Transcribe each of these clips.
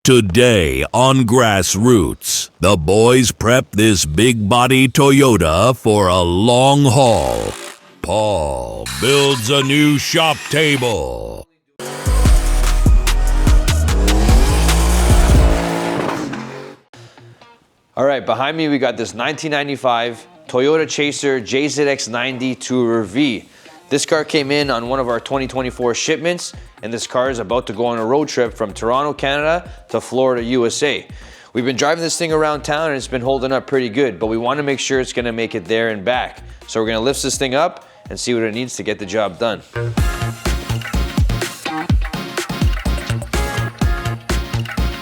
Today on Grassroots, the boys prep this big body Toyota for a long haul. Paul builds a new shop table. All right, behind me we got this 1995 Toyota Chaser JZX90 Tourer V. This car came in on one of our 2024 shipments, and this car is about to go on a road trip from Toronto, Canada to Florida, USA. We've been driving this thing around town and it's been holding up pretty good, but we want to make sure it's going to make it there and back. So we're going to lift this thing up and see what it needs to get the job done.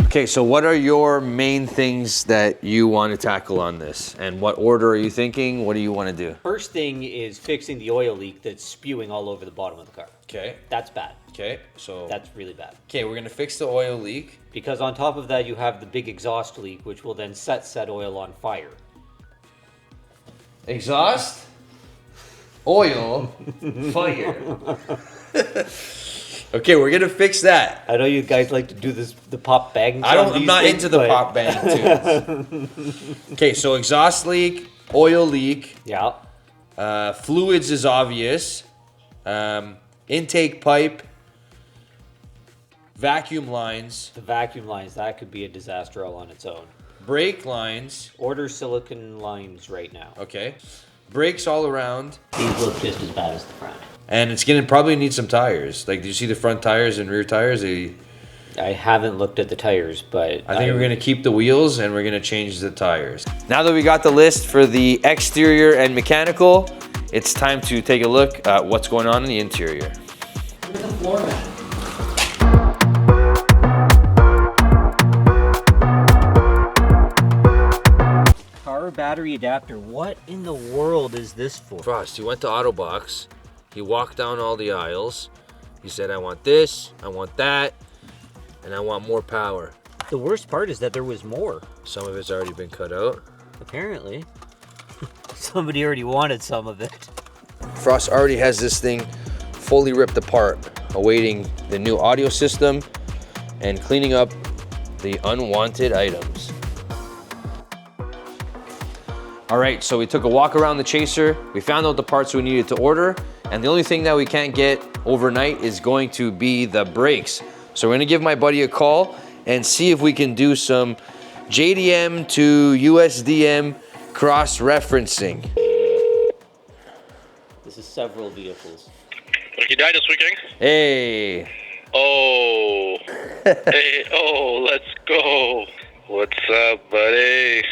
Okay, so what are your main things that you want to tackle on this? And what order are you thinking? What do you want to do? First thing is fixing the oil leak that's spewing all over the bottom of the car. Okay. That's bad. Okay, so... That's really bad. Okay, we're going to fix the oil leak. Because on top of that, you have the big exhaust leak, which will then set said oil on fire. Exhaust? Oil? Fire. Okay, we're gonna fix that. I know you guys like to do the pop bang. I'm not into the pop bang tunes. Okay, so exhaust leak, oil leak. Yeah. Fluids is obvious. Intake pipe. Vacuum lines. The vacuum lines, that could be a disaster all on its own. Brake lines. Order silicone lines right now. Okay. Brakes all around. These look just as bad as the front. And it's gonna probably need some tires. Like, do you see the front tires and rear tires? I haven't looked at the tires, but I think we're gonna keep the wheels and we're gonna change the tires. Now that we got the list for the exterior and mechanical, it's time to take a look at what's going on in the interior. Look at the floor mat. Battery adapter. What in the world is this for? Frost, he went to Autobox. He walked down all the aisles. He said, I want this, I want that, and I want more power. The worst part is that there was more. Some of it's already been cut out. Apparently. Somebody already wanted some of it. Frost already has this thing fully ripped apart, awaiting the new audio system and cleaning up the unwanted items. All right, so we took a walk around the Chaser. We found out the parts we needed to order, and the only thing that we can't get overnight is going to be the brakes. So we're gonna give my buddy a call and see if we can do some JDM to USDM cross-referencing. This is several vehicles. Ricky died this weekend. Hey. Oh. Hey, oh, let's go. What's up, buddy?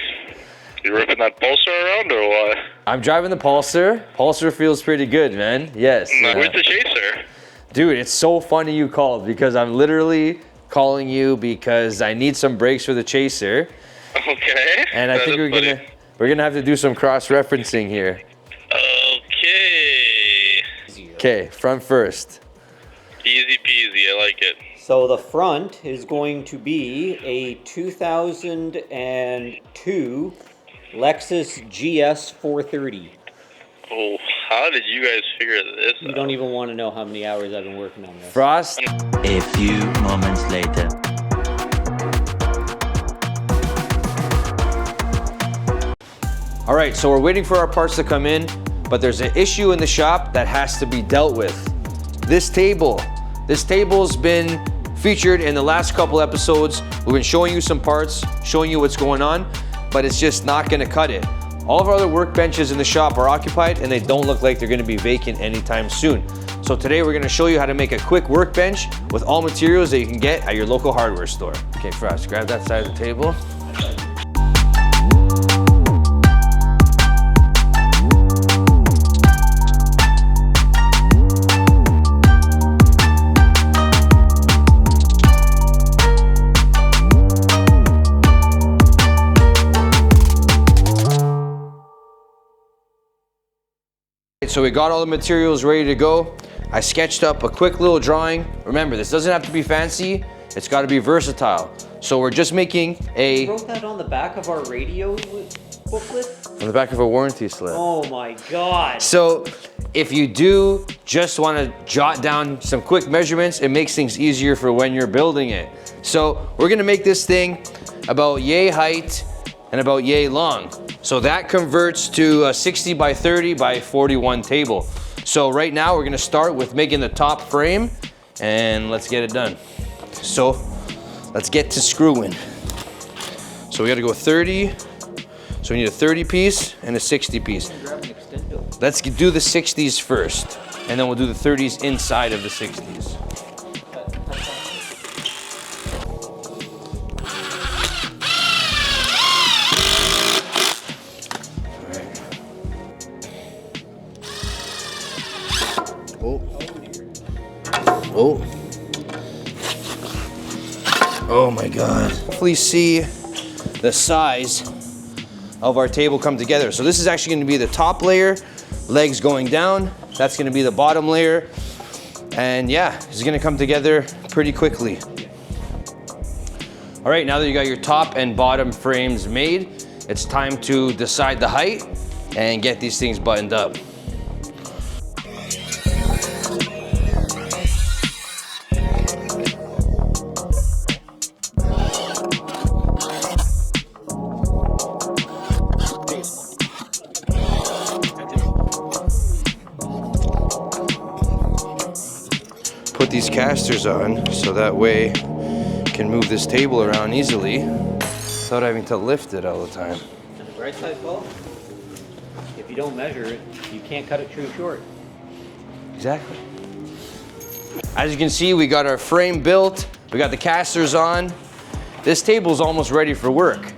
You ripping that Pulsar around or what? I'm driving the Pulsar. Pulsar feels pretty good, man. Yes. Where's the Chaser? Dude, it's so funny you called because I'm literally calling you because I need some brakes for the Chaser. Okay. And I think we're gonna have to do some cross-referencing here. Okay. Okay, front first. Easy peasy, I like it. So the front is going to be a 2002 Lexus GS 430. Oh, how did you guys figure this out? You don't even want to know how many hours I've been working on this. Frost. A few moments later. All right, so we're waiting for our parts to come in, but there's an issue in the shop that has to be dealt with. This table's been featured in the last couple episodes. We've been showing you some parts, showing you what's going on, but it's just not gonna cut it. All of our other workbenches in the shop are occupied and they don't look like they're gonna be vacant anytime soon. So today we're gonna show you how to make a quick workbench with all materials that you can get at your local hardware store. Okay, Frost, grab that side of the table. So we got all the materials ready to go. I sketched up a quick little drawing. Remember, this doesn't have to be fancy. It's got to be versatile. So we're just making a... You wrote that on the back of our radio booklet? On the back of a warranty slip. Oh my God. So if you do just want to jot down some quick measurements, it makes things easier for when you're building it. So we're gonna make this thing about yay height and about yay long. So that converts to a 60 by 30 by 41 table. So right now we're gonna start with making the top frame and let's get it done. So let's get to screwing. So we gotta go 30. So we need a 30 piece and a 60 piece. Let's do the 60s first, and then we'll do the 30s inside of the 60s. All right. Oh my God. Hopefully see the size of our table come together. So this is actually gonna be the top layer, legs going down. That's gonna be the bottom layer. And yeah, it's gonna come together pretty quickly. All right, now that you got your top and bottom frames made, it's time to decide the height and get these things buttoned up. Put these casters on so that way you can move this table around easily without having to lift it all the time. And the right side bolt, if you don't measure it, you can't cut it too short. Exactly. As you can see, we got our frame built, we got the casters on. This table's almost ready for work,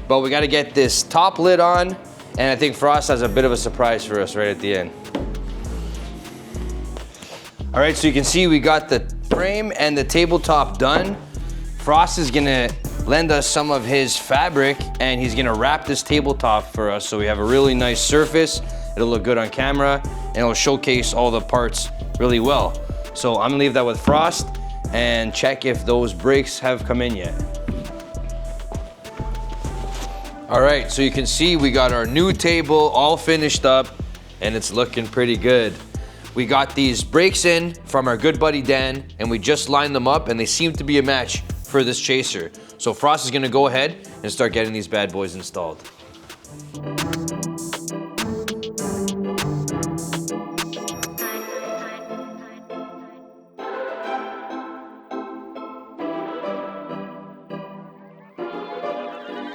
but we gotta get this top lid on, and I think Frost has a bit of a surprise for us right at the end. All right, so you can see we got the frame and the tabletop done. Frost is gonna lend us some of his fabric and he's gonna wrap this tabletop for us so we have a really nice surface. It'll look good on camera and it'll showcase all the parts really well. So I'm gonna leave that with Frost and check if those brakes have come in yet. All right, so you can see we got our new table all finished up and it's looking pretty good. We got these brakes in from our good buddy Dan, and we just lined them up and they seem to be a match for this chaser. So Frost is gonna go ahead and start getting these bad boys installed.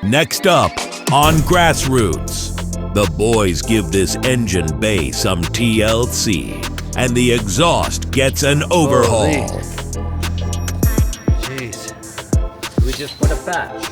Next up on Grassroots, the boys give this engine bay some TLC, and the exhaust gets an overhaul. Jeez. We just put a patch.